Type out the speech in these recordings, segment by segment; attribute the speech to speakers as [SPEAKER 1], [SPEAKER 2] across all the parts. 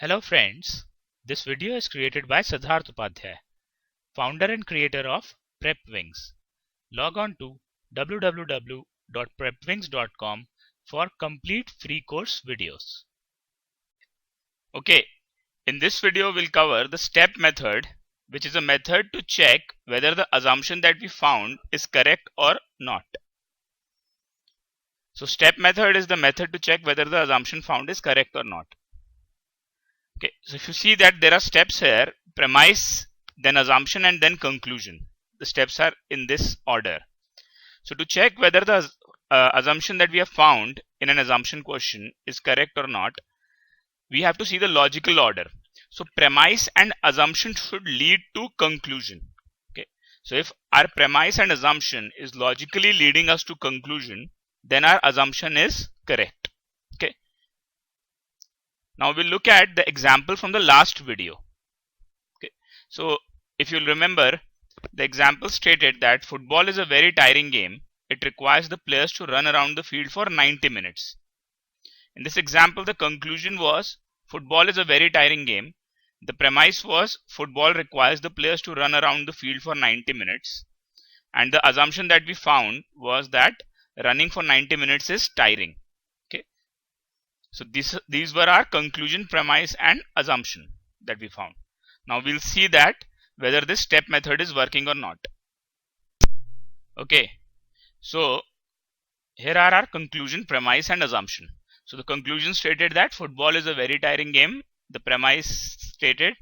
[SPEAKER 1] Hello friends, this video is created by Siddharth Upadhyay, founder and creator of PrepWings. Log on to www.prepwings.com for complete free course videos. Okay, in this video we'll cover the step method, which is a method to check whether the assumption that we found is correct or not. So step method is the method to check whether the assumption found is correct or not. Okay, so if you see that there are steps here: premise, then assumption, and then conclusion. The steps are in this order. So to check whether the assumption that we have found in an assumption question is correct or not, we have to see the logical order. So premise and assumption should lead to conclusion. Okay, so if our premise and assumption is logically leading us to conclusion, then our assumption is correct. Okay. Now we'll look at the example from the last video. Okay. So if you'll remember, the example stated that football is a very tiring game. It requires the players to run around the field for 90 minutes. In this example, the conclusion was football is a very tiring game. The premise was football requires the players to run around the field for 90 minutes. And the assumption that we found was that running for 90 minutes is tiring. So these were our conclusion, premise, and assumption that we found. Now we'll see that whether this step method is working or not. Okay, so here are our conclusion, premise, and assumption. So the conclusion stated that football is a very tiring game. The premise stated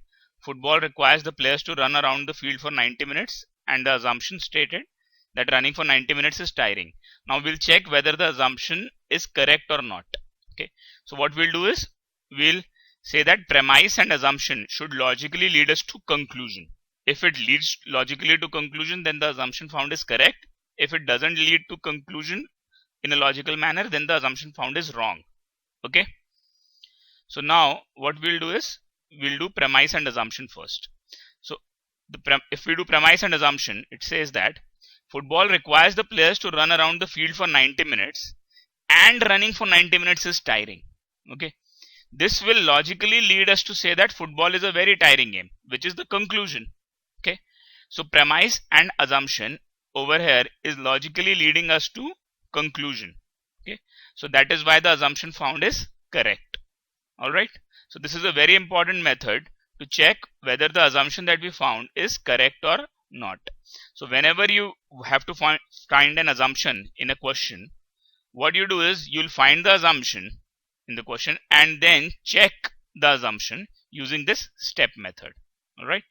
[SPEAKER 1] football requires the players to run around the field for 90 minutes, and the assumption stated that running for 90 minutes is tiring. Now we'll check whether the assumption is correct or not. Okay, so what we'll do is we'll say that premise and assumption should logically lead us to conclusion. If it leads logically to conclusion, then the assumption found is correct. If it doesn't lead to conclusion in a logical manner, then the assumption found is wrong. Okay, so now what we'll do is we'll do premise and assumption first. So if we do premise and assumption, it says that football requires the players to run around the field for 90 minutes. And running for 90 minutes is tiring. Okay, this will logically lead us to say that football is a very tiring game, which is the conclusion. Okay, so premise and assumption over here is logically leading us to conclusion. Okay, so that is why the assumption found is correct. All right, so this is a very important method to check whether the assumption that we found is correct or not. So whenever you have to find an assumption in a question, what you do is you'll find the assumption in the question and then check the assumption using this step method. All right.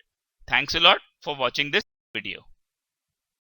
[SPEAKER 1] Thanks a lot for watching this video.